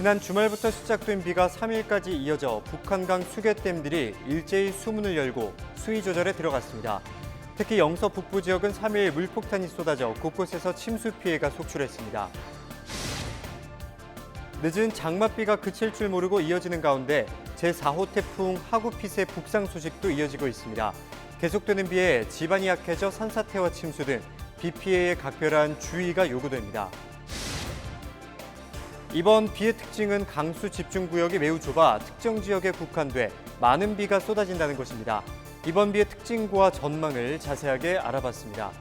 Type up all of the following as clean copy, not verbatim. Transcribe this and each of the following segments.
지난 주말부터 시작된 비가 3일까지 이어져 북한강 수계댐들이 일제히 수문을 열고 수위 조절에 들어갔습니다. 특히 영서 북부 지역은 3일 물폭탄이 쏟아져 곳곳에서 침수 피해가 속출했습니다. 늦은 장맛비가 그칠 줄 모르고 이어지는 가운데 제4호 태풍 하구핏의 북상 소식도 이어지고 있습니다. 계속되는 비에 지반이 약해져 산사태와 침수 등 비 피해에 각별한 주의가 요구됩니다. 이번 비의 특징은 강수 집중구역이 매우 좁아 특정 지역에 국한돼 많은 비가 쏟아진다는 것입니다. 이번 비의 특징과 전망을 자세하게 알아봤습니다.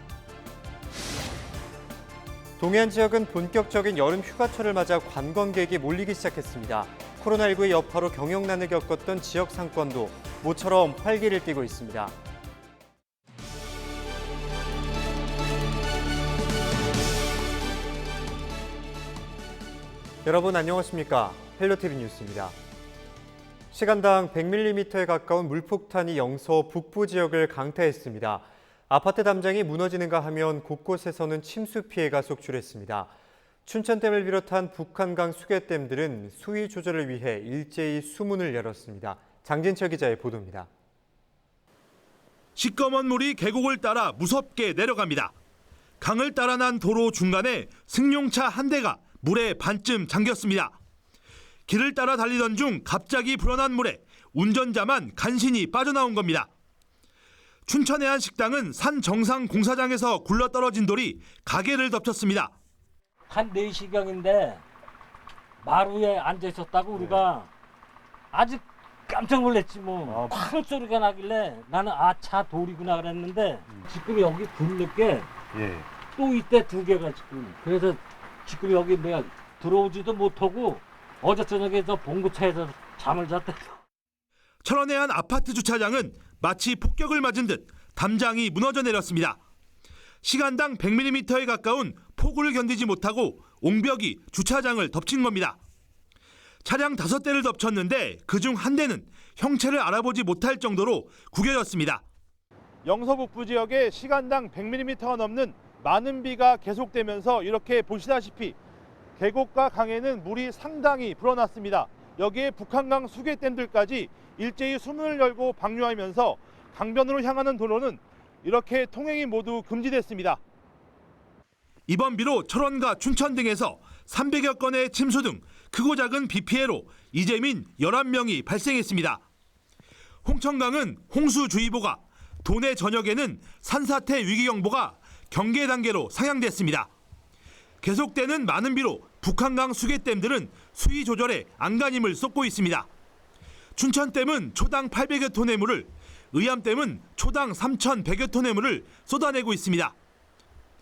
동해안 지역은 본격적인 여름 휴가철을 맞아 관광객이 몰리기 시작했습니다. 코로나19의 여파로 경영난을 겪었던 지역 상권도 모처럼 활기를 띠고 있습니다. 여러분 안녕하십니까? 헬로티비 뉴스입니다. 시간당 100mm에 가까운 물폭탄이 영서 북부 지역을 강타했습니다. 아파트 담장이 무너지는가 하면 곳곳에서는 침수 피해가 속출했습니다. 춘천댐을 비롯한 북한강 수계댐들은 수위 조절을 위해 일제히 수문을 열었습니다. 장진철 기자의 보도입니다. 시꺼먼 물이 계곡을 따라 무섭게 내려갑니다. 강을 따라 난 도로 중간에 승용차 한 대가 물에 반쯤 잠겼습니다. 길을 따라 달리던 중 갑자기 불어난 물에 운전자만 간신히 빠져나온 겁니다. 춘천의 한 식당은 산 정상 공사장에서 굴러떨어진 돌이 가게를 덮쳤습니다. 한 4시경인데 마루에 앉아 있었다고 우리가 아주 깜짝 놀랐지 뭐. 쾅 소리가 나길래 나는 차 돌이구나 그랬는데 지금 여기 굴르게 또 이때 2개가 지금. 그래서 지금 여기 내가 들어오지도 못하고 어제 저녁에 저 봉구차에서 잠을 잤대. 철원의 한 아파트 주차장은 마치 폭격을 맞은 듯 담장이 무너져 내렸습니다. 시간당 100mm에 가까운 폭우를 견디지 못하고 옹벽이 주차장을 덮친 겁니다. 차량 5대를 덮쳤는데 그중 한 대는 형체를 알아보지 못할 정도로 구겨졌습니다. 영서 북부 지역에 시간당 100mm가 넘는 많은 비가 계속되면서 이렇게 보시다시피 계곡과 강에는 물이 상당히 불어났습니다. 여기에 북한강 수계댐들까지 일제히 수문을 열고 방류하면서 강변으로 향하는 도로는 이렇게 통행이 모두 금지됐습니다. 이번 비로 철원과 춘천 등에서 300여 건의 침수 등 크고 작은 비 피해로 이재민 11명이 발생했습니다. 홍천강은 홍수주의보가, 도내 전역에는 산사태 위기경보가 경계 단계로 상향됐습니다. 계속되는 많은 비로 북한강 수계댐들은 수위 조절에 안간힘을 쏟고 있습니다. 춘천댐은 초당 800여 톤의 물을, 의암댐은 초당 3,100여 톤의 물을 쏟아내고 있습니다.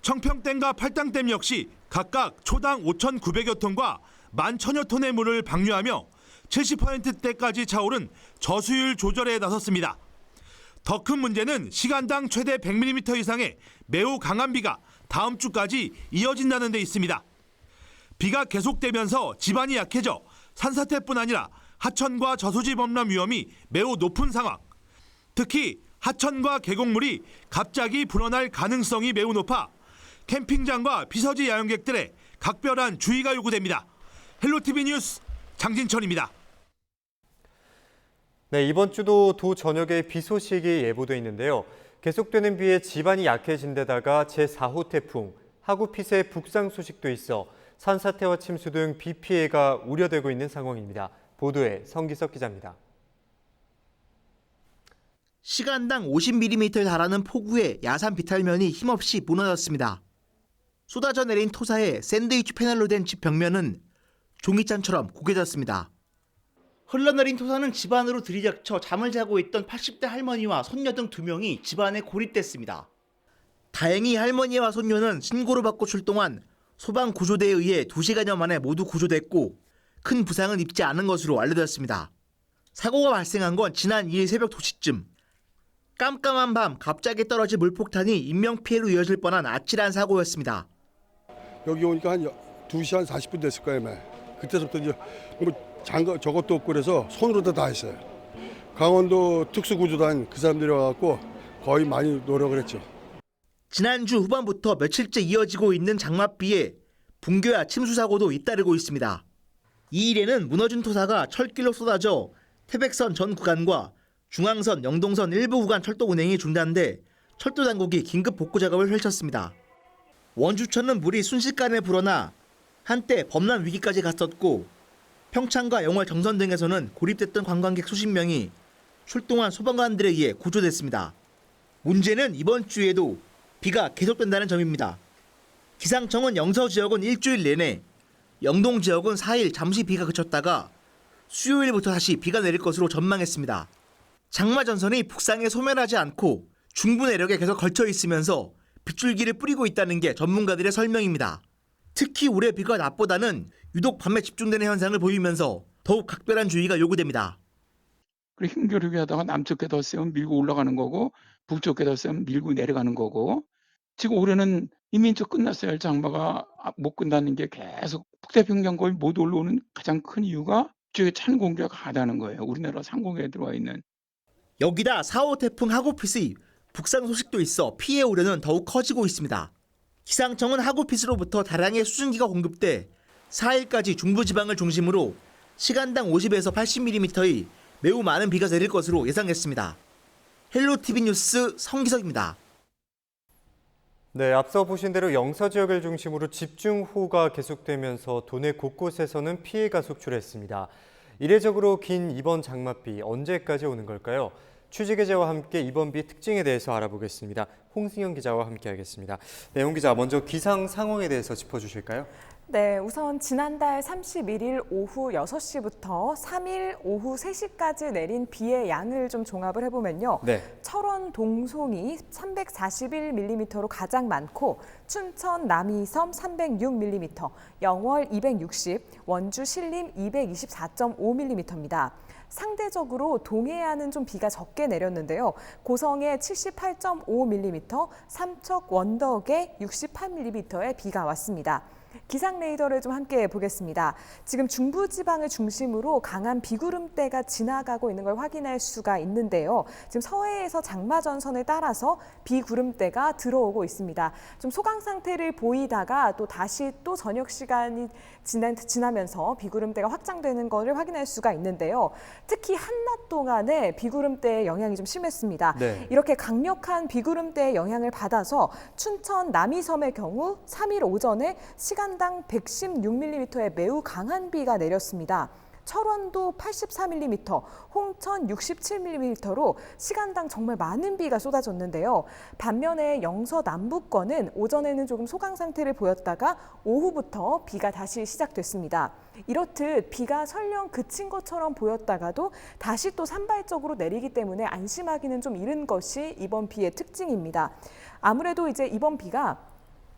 청평댐과 팔당댐 역시 각각 초당 5,900여 톤과 11,000여 톤의 물을 방류하며 70%대까지 차오른 저수율 조절에 나섰습니다. 더 큰 문제는 시간당 최대 100mm 이상의 매우 강한 비가 다음 주까지 이어진다는 데 있습니다. 비가 계속되면서 지반이 약해져 산사태뿐 아니라 하천과 저수지 범람 위험이 매우 높은 상황. 특히 하천과 계곡물이 갑자기 불어날 가능성이 매우 높아 캠핑장과 피서지 야영객들의 각별한 주의가 요구됩니다. 헬로티비 뉴스 장진철입니다. 네, 이번 주도 도 전역에 비 소식이 예보돼 있는데요. 계속되는 비에 지반이 약해진 데다가 제4호 태풍 하구핏의 북상 소식도 있어 산사태와 침수 등 비 피해가 우려되고 있는 상황입니다. 보도에 성기석 기자입니다. 시간당 50mm에 달하는 폭우에 야산 비탈면이 힘없이 무너졌습니다. 쏟아져 내린 토사에 샌드위치 패널로 된 집 벽면은 종이잔처럼 구겨졌습니다. 흘러내린 토사는 집 안으로 들이닥쳐 잠을 자고 있던 80대 할머니와 손녀 등 2명이 집 안에 고립됐습니다. 다행히 할머니와 손녀는 신고를 받고 출동한 소방구조대에 의해 2시간여 만에 모두 구조됐고 큰 부상은 입지 않은 것으로 알려졌습니다. 사고가 발생한 건 지난 2일 새벽 2시쯤. 깜깜한 밤 갑자기 떨어진 물폭탄이 인명피해로 이어질 뻔한 아찔한 사고였습니다. 여기 오니까 한 2시간 40분 됐을 거예요. 그때부터 이제 저것도 없고 그래서 손으로 다 했어요. 강원도 특수구조단 그 사람들이 와갖고 거의 많이 노력을 했죠. 지난주 후반부터 며칠째 이어지고 있는 장맛비에 붕괴와 침수 사고도 잇따르고 있습니다. 2일에는 무너진 토사가 철길로 쏟아져 태백선 전 구간과 중앙선, 영동선 일부 구간 철도 운행이 중단돼 철도 당국이 긴급 복구 작업을 펼쳤습니다. 원주천은 물이 순식간에 불어나 한때 범람 위기까지 갔었고 평창과 영월 정선 등에서는 고립됐던 관광객 수십 명이 출동한 소방관들에 의해 구조됐습니다. 문제는 이번 주에도 비가 계속된다는 점입니다. 기상청은 영서 지역은 일주일 내내, 영동 지역은 4일 잠시 비가 그쳤다가 수요일부터 다시 비가 내릴 것으로 전망했습니다. 장마 전선이 북상에 소멸하지 않고 중부 내륙에 계속 걸쳐 있으면서 빗줄기를 뿌리고 있다는 게 전문가들의 설명입니다. 특히 올해 비가 낮보다는 유독 밤에 집중되는 현상을 보이면서 더욱 각별한 주의가 요구됩니다. 그리고 힘겨루기 하다가 남쪽 궤도 세면 밀고 올라가는 거고 북쪽 궤도 세면 밀고 내려가는 거고 지금 올해는 이미 저 끝났어야 할 장마가 못 끝나는 게 계속 북태평양 거의 못 올라오는 가장 큰 이유가 저기 찬 공기가 가다는 거예요. 우리나라 상공에 들어와 있는. 여기다 4호 태풍 하구핏의 북상 소식도 있어 피해 우려는 더욱 커지고 있습니다. 기상청은 하구핏으로부터 다량의 수증기가 공급돼 4일까지 중부지방을 중심으로 시간당 50에서 80mm의 매우 많은 비가 내릴 것으로 예상했습니다. 헬로티비 뉴스 성기석입니다. 네, 앞서 보신 대로 영서 지역을 중심으로 집중호우가 계속되면서 도내 곳곳에서는 피해가 속출했습니다. 이례적으로 긴 이번 장맛비 언제까지 오는 걸까요? 취재 기자와 함께 이번 비 특징에 대해서 알아보겠습니다. 홍승현 기자와 함께하겠습니다. 네, 홍 기자, 먼저 기상 상황에 대해서 짚어주실까요? 네, 우선 지난달 31일 오후 6시부터 3일 오후 3시까지 내린 비의 양을 좀 종합을 해보면요. 네. 철원 동송이 341mm로 가장 많고 춘천 남이섬 306mm, 영월 260, 원주 신림 224.5mm입니다. 상대적으로 동해안은 좀 비가 적게 내렸는데요. 고성에 78.5mm, 삼척 원덕에 68mm의 비가 왔습니다. 기상 레이더를 좀 함께 보겠습니다. 지금 중부지방을 중심으로 강한 비구름대가 지나가고 있는 걸 확인할 수가 있는데요. 지금 서해에서 장마 전선을 따라서 비구름대가 들어오고 있습니다. 좀 소강 상태를 보이다가 또 다시 또 저녁 시간이 지나면서 비구름대가 확장되는 것을 확인할 수가 있는데요. 특히 한낮 동안에 비구름대의 영향이 좀 심했습니다. 네. 이렇게 강력한 비구름대의 영향을 받아서 춘천 남이섬의 경우 3일 오전에 시간당 116mm의 매우 강한 비가 내렸습니다. 철원도 84mm, 홍천 67mm로 시간당 정말 많은 비가 쏟아졌는데요. 반면에 영서 남부권은 오전에는 조금 소강 상태를 보였다가 오후부터 비가 다시 시작됐습니다. 이렇듯 비가 설령 그친 것처럼 보였다가도 다시 또 산발적으로 내리기 때문에 안심하기는 좀 이른 것이 이번 비의 특징입니다. 아무래도 이제 이번 비가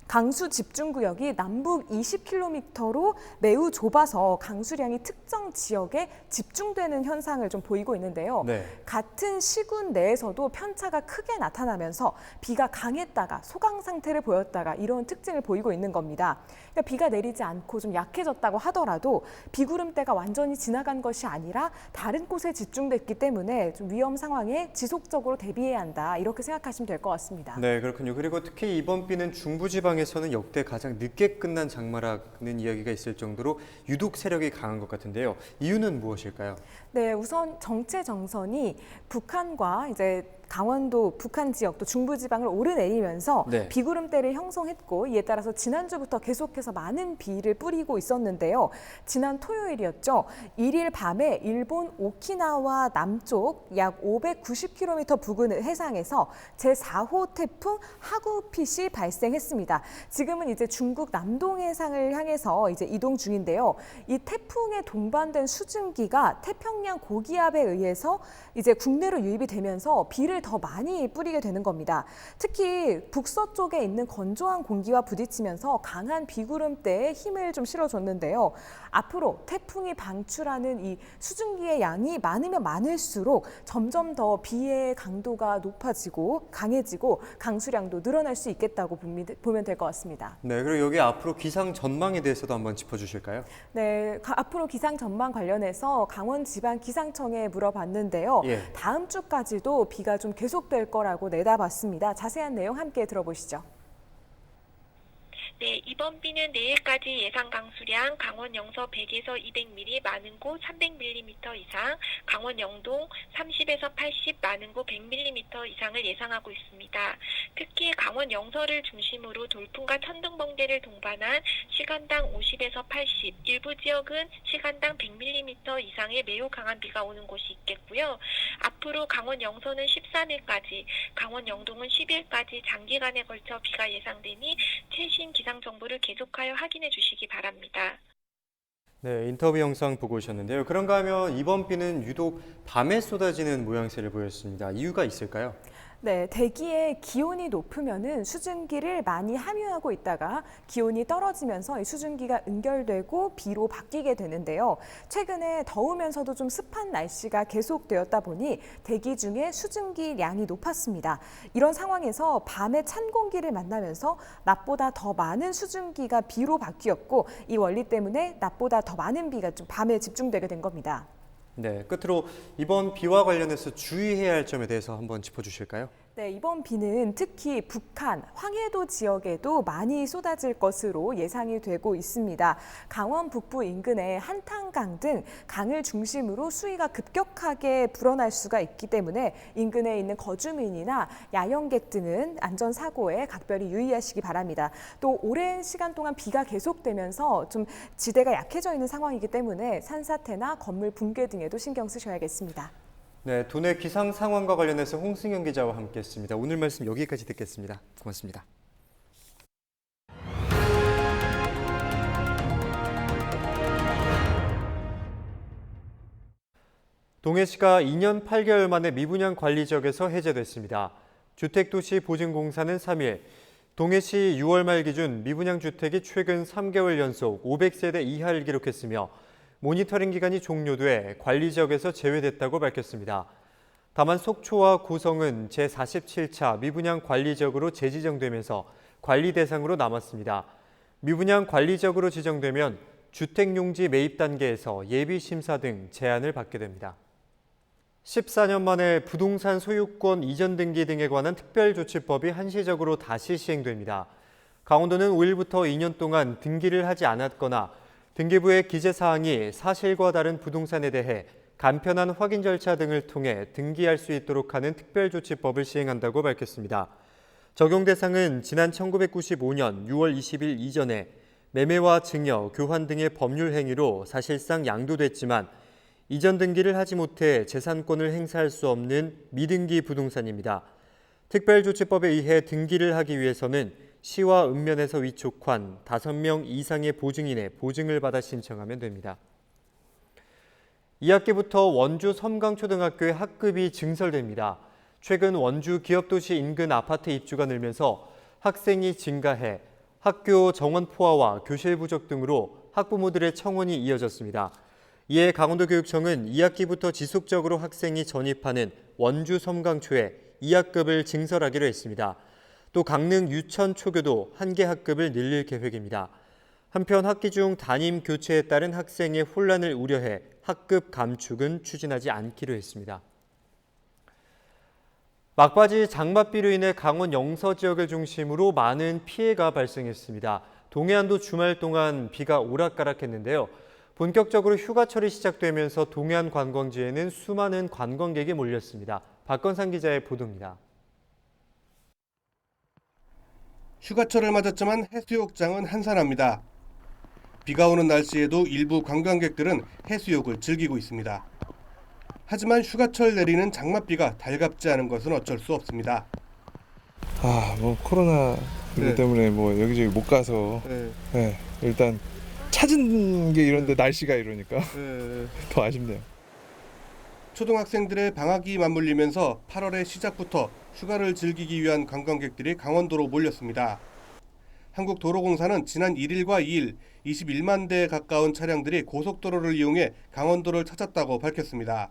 강수 집중구역이 남북 20km로 매우 좁아서 강수량이 특정 지역에 집중되는 현상을 좀 보이고 있는데요. 네. 같은 시군 내에서도 편차가 크게 나타나면서 비가 강했다가 소강 상태를 보였다가 이런 특징을 보이고 있는 겁니다. 그러니까 비가 내리지 않고 좀 약해졌다고 하더라도 비구름대가 완전히 지나간 것이 아니라 다른 곳에 집중됐기 때문에 좀 위험 상황에 지속적으로 대비해야 한다. 이렇게 생각하시면 될 것 같습니다. 네, 그렇군요. 그리고 특히 이번 비는 중부지방에서는 역대 가장 늦게 끝난 장마라는 이야기가 있을 정도로 유독 세력이 강한 것 같은데요. 이유는 무엇일까요? 네, 우선 정체 정선이 북한과 이제 강원도, 북한 지역 또 중부지방을 오르내리면서 네. 비구름대를 형성했고 이에 따라서 지난주부터 계속해서 많은 비를 뿌리고 있었는데요. 지난 토요일이었죠. 1일 밤에 일본 오키나와 남쪽 약 590km 부근 해상에서 제4호 태풍 하구핏이 발생했습니다. 지금은 이제 중국 남동 해상을 향해서 이제 이동 중인데요. 이 태풍에 동반된 수증기가 태평양 고기압에 의해서 이제 국내로 유입이 되면서 비를 더 많이 뿌리게 되는 겁니다. 특히 북서쪽에 있는 건조한 공기와 부딪히면서 강한 비구름대에 힘을 좀 실어줬는데요. 앞으로 태풍이 방출하는 이 수증기의 양이 많으면 많을수록 점점 더 비의 강도가 높아지고 강해지고 강수량도 늘어날 수 있겠다고 보면 될 것 같습니다. 네, 그리고 여기 앞으로 기상 전망에 대해서도 한번 짚어주실까요? 네, 앞으로 기상 전망 관련해서 강원지방기상청에 물어봤는데요. 예. 다음 주까지도 비가 좀 계속될 거라고 내다봤습니다. 자세한 내용 함께 들어보시죠. 네, 이번 비는 내일까지 예상 강수량 강원 영서 100에서 200mm, 많은 곳 300mm 이상, 강원 영동 30에서 80, 많은 곳 100mm 이상을 예상하고 있습니다. 특히 강원 영서를 중심으로 돌풍과 천둥번개를 동반한 시간당 50에서 80, 일부 지역은 시간당 100mm 이상의 매우 강한 비가 오는 곳이 있겠고요. 앞으로 강원 영서는 13일까지, 강원 영동은 10일까지 장기간에 걸쳐 비가 예상되니 최신 기상 정보를 계속하여 확인해 주시기 바랍니다. 네, 인터뷰 영상 보고 오셨는데요. 그런가 하면 이번 비는 유독 밤에 쏟아지는 모양새를 보였습니다. 이유가 있을까요? 네, 대기의 기온이 높으면은 수증기를 많이 함유하고 있다가 기온이 떨어지면서 이 수증기가 응결되고 비로 바뀌게 되는데요. 최근에 더우면서도 좀 습한 날씨가 계속되었다 보니 대기 중에 수증기 양이 높았습니다. 이런 상황에서 밤에 찬 공기를 만나면서 낮보다 더 많은 수증기가 비로 바뀌었고, 이 원리 때문에 낮보다 더 많은 비가 좀 밤에 집중되게 된 겁니다. 네, 끝으로 이번 비와 관련해서 주의해야 할 점에 대해서 한번 짚어주실까요? 네, 이번 비는 특히 북한, 황해도 지역에도 많이 쏟아질 것으로 예상이 되고 있습니다. 강원 북부 인근의 한탄강 등 강을 중심으로 수위가 급격하게 불어날 수가 있기 때문에 인근에 있는 거주민이나 야영객 등은 안전사고에 각별히 유의하시기 바랍니다. 또 오랜 시간 동안 비가 계속되면서 좀 지대가 약해져 있는 상황이기 때문에 산사태나 건물 붕괴 등에도 신경 쓰셔야겠습니다. 네, 도내 기상 상황과 관련해서 홍승현 기자와 함께했습니다. 오늘 말씀 여기까지 듣겠습니다. 고맙습니다. 동해시가 2년 8개월 만에 미분양 관리 지역에서 해제됐습니다. 주택도시보증공사는 3일 동해시 6월 말 기준 미분양 주택이 최근 3개월 연속 500세대 이하를 기록했으며 모니터링 기간이 종료돼 관리 지역에서 제외됐다고 밝혔습니다. 다만 속초와 고성은 제47차 미분양 관리 지역으로 재지정되면서 관리 대상으로 남았습니다. 미분양 관리 지역으로 지정되면 주택용지 매입 단계에서 예비 심사 등 제한을 받게 됩니다. 14년 만에 부동산 소유권 이전 등기 등에 관한 특별조치법이 한시적으로 다시 시행됩니다. 강원도는 5일부터 2년 동안 등기를 하지 않았거나 등기부의 기재사항이 사실과 다른 부동산에 대해 간편한 확인 절차 등을 통해 등기할 수 있도록 하는 특별조치법을 시행한다고 밝혔습니다. 적용 대상은 지난 1995년 6월 20일 이전에 매매와 증여, 교환 등의 법률 행위로 사실상 양도됐지만 이전 등기를 하지 못해 재산권을 행사할 수 없는 미등기 부동산입니다. 특별조치법에 의해 등기를 하기 위해서는 시와 읍면에서 위촉한 5명 이상의 보증인의 보증을 받아 신청하면 됩니다. 2학기부터 원주 섬강초등학교의 학급이 증설됩니다. 최근 원주 기업도시 인근 아파트 입주가 늘면서 학생이 증가해 학교 정원 포화와 교실 부족 등으로 학부모들의 청원이 이어졌습니다. 이에 강원도교육청은 2학기부터 지속적으로 학생이 전입하는 원주 섬강초에 2학급을 증설하기로 했습니다. 또 강릉 유천 초교도 1개 학급을 늘릴 계획입니다. 한편 학기 중 담임 교체에 따른 학생의 혼란을 우려해 학급 감축은 추진하지 않기로 했습니다. 막바지 장맛비로 인해 강원 영서 지역을 중심으로 많은 피해가 발생했습니다. 동해안도 주말 동안 비가 오락가락했는데요. 본격적으로 휴가철이 시작되면서 동해안 관광지에는 수많은 관광객이 몰렸습니다. 박건상 기자의 보도입니다. 휴가철을 맞았지만 해수욕장은 한산합니다. 비가 오는 날씨에도 일부 관광객들은 해수욕을 즐기고 있습니다. 하지만 휴가철 내리는 장맛비가 달갑지 않은 것은 어쩔 수 없습니다. 코로나 이것 때문에 여기저기 못 가서 일단 찾은 게 이런데 날씨가 이러니까 더 아쉽네요. 초등학생들의 방학이 맞물리면서 8월의 시작부터 휴가를 즐기기 위한 관광객들이 강원도로 몰렸습니다. 한국도로공사는 지난 1일과 2일 21만 대에 가까운 차량들이 고속도로를 이용해 강원도를 찾았다고 밝혔습니다.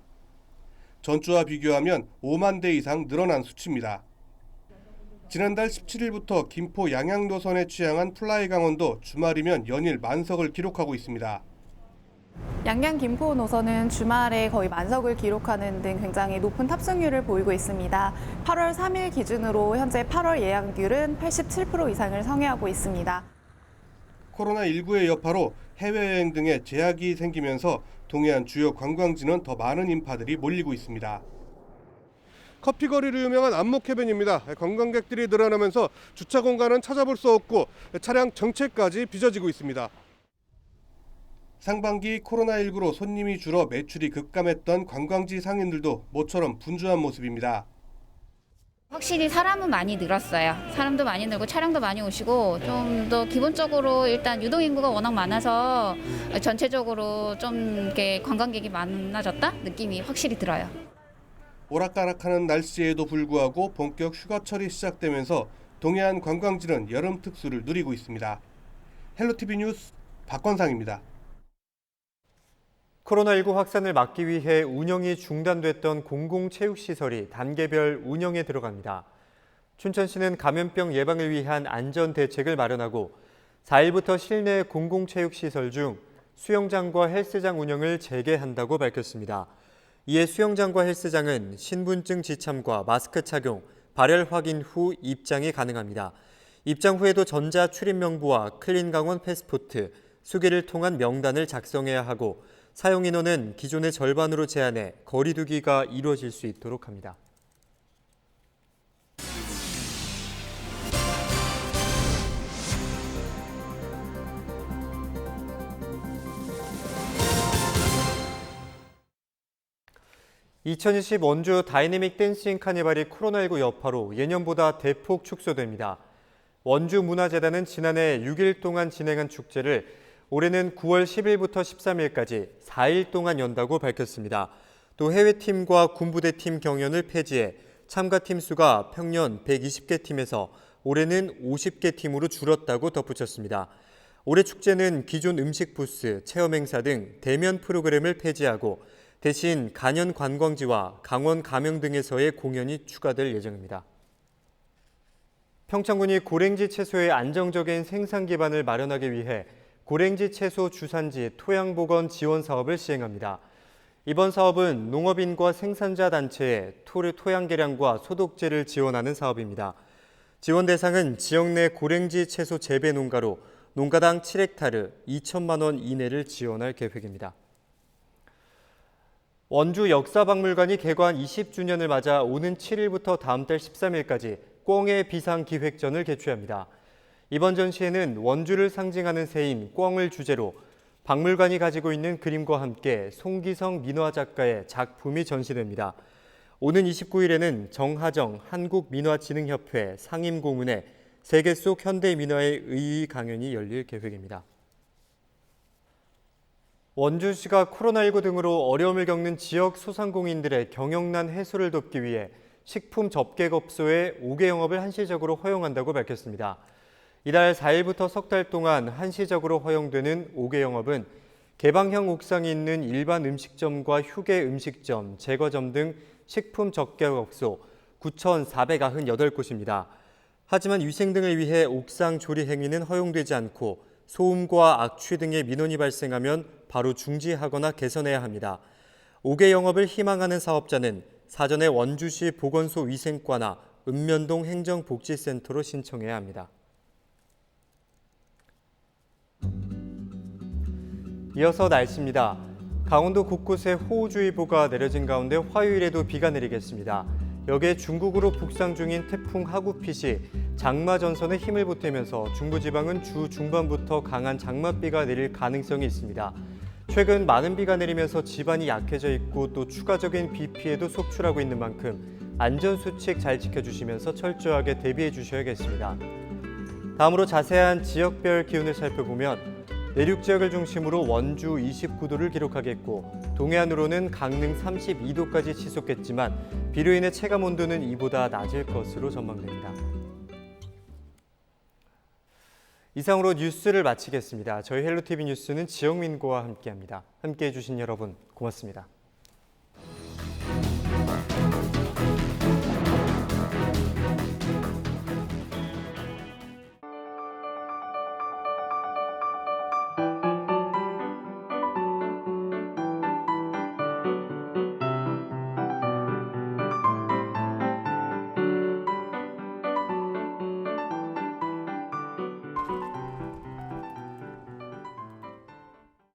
전주와 비교하면 5만 대 이상 늘어난 수치입니다. 지난달 17일부터 김포 양양노선에 취항한 플라이 강원도 주말이면 연일 만석을 기록하고 있습니다. 양양 김포 노선은 주말에 거의 만석을 기록하는 등 굉장히 높은 탑승률을 보이고 있습니다. 8월 3일 기준으로 현재 8월 예약률은 87% 이상을 상회하고 있습니다. 코로나19의 여파로 해외여행 등의 제약이 생기면서 동해안 주요 관광지는 더 많은 인파들이 몰리고 있습니다. 커피거리로 유명한 안목해변입니다. 관광객들이 늘어나면서 주차 공간은 찾아볼 수 없고 차량 정체까지 빚어지고 있습니다. 상반기 코로나19로 손님이 줄어 매출이 급감했던 관광지 상인들도 모처럼 분주한 모습입니다. 확실히 사람은 많이 늘었어요. 사람도 많이 늘고 차량도 많이 오시고 좀 더 기본적으로 일단 유동인구가 워낙 많아서 전체적으로 좀 이렇게 관광객이 많아졌다 느낌이 확실히 들어요. 오락가락하는 날씨에도 불구하고 본격 휴가철이 시작되면서 동해안 관광지는 여름 특수를 누리고 있습니다. 헬로티비 뉴스 박건상입니다. 코로나19 확산을 막기 위해 운영이 중단됐던 공공체육시설이 단계별 운영에 들어갑니다. 춘천시는 감염병 예방을 위한 안전 대책을 마련하고 4일부터 실내 공공체육시설 중 수영장과 헬스장 운영을 재개한다고 밝혔습니다. 이에 수영장과 헬스장은 신분증 지참과 마스크 착용, 발열 확인 후 입장이 가능합니다. 입장 후에도 전자 출입 명부와 클린강원 패스포트, 수기를 통한 명단을 작성해야 하고 사용 인원은 기존의 절반으로 제한해 거리 두기가 이루어질 수 있도록 합니다. (2020) 원주 다이내믹 댄싱 카니발이 코로나19 여파로 예년보다 대폭 축소됩니다. 원주 문화재단은 지난해 6일 동안 진행한 축제를 올해는 9월 10일부터 13일까지 4일 동안 연다고 밝혔습니다. 또 해외팀과 군부대팀 경연을 폐지해 참가팀 수가 평년 120개 팀에서 올해는 50개 팀으로 줄었다고 덧붙였습니다. 올해 축제는 기존 음식 부스, 체험 행사 등 대면 프로그램을 폐지하고 대신 간현 관광지와 강원 가명 등에서의 공연이 추가될 예정입니다. 평창군이 고랭지 채소의 안정적인 생산 기반을 마련하기 위해 고랭지 채소 주산지 토양복원 지원 사업을 시행합니다. 이번 사업은 농업인과 생산자 단체에 토양 개량과 소독제를 지원하는 사업입니다. 지원 대상은 지역 내 고랭지 채소 재배 농가로 농가당 7헥타르 2천만 원 이내를 지원할 계획입니다. 원주 역사박물관이 개관 20주년을 맞아 오는 7일부터 다음 달 13일까지 꿩의 비상 기획전을 개최합니다. 이번 전시회는 원주를 상징하는 새인 꿩을 주제로 박물관이 가지고 있는 그림과 함께 송기성 민화 작가의 작품이 전시됩니다. 오는 29일에는 정하정 한국민화진흥협회 상임고문의 세계 속 현대 민화의 의의 강연이 열릴 계획입니다. 원주시가 코로나19 등으로 어려움을 겪는 지역 소상공인들의 경영난 해소를 돕기 위해 식품 접객업소의 5개 영업을 한시적으로 허용한다고 밝혔습니다. 이달 4일부터 석 달 동안 한시적으로 허용되는 5개 영업은 개방형 옥상이 있는 일반 음식점과 휴게 음식점, 제과점 등 식품 접객업소 9,498곳입니다. 하지만 위생 등을 위해 옥상 조리 행위는 허용되지 않고 소음과 악취 등의 민원이 발생하면 바로 중지하거나 개선해야 합니다. 5개 영업을 희망하는 사업자는 사전에 원주시 보건소 위생과나 읍면동 행정복지센터로 신청해야 합니다. 이어서 날씨입니다. 강원도 곳곳에 호우주의보가 내려진 가운데 화요일에도 비가 내리겠습니다. 여기에 중국으로 북상 중인 태풍 하구핏이 장마 전선에 힘을 보태면서 중부지방은 주 중반부터 강한 장맛비가 내릴 가능성이 있습니다. 최근 많은 비가 내리면서 지반이 약해져 있고 또 추가적인 비 피해도 속출하고 있는 만큼 안전수칙 잘 지켜주시면서 철저하게 대비해 주셔야겠습니다. 다음으로 자세한 지역별 기온을 살펴보면 내륙 지역을 중심으로 원주 29도를 기록하겠고 동해안으로는 강릉 32도까지 치솟겠지만 비로 인해 체감 온도는 이보다 낮을 것으로 전망됩니다. 이상으로 뉴스를 마치겠습니다. 저희 헬로티비 뉴스는 지영민고와 함께합니다. 함께해 주신 여러분 고맙습니다.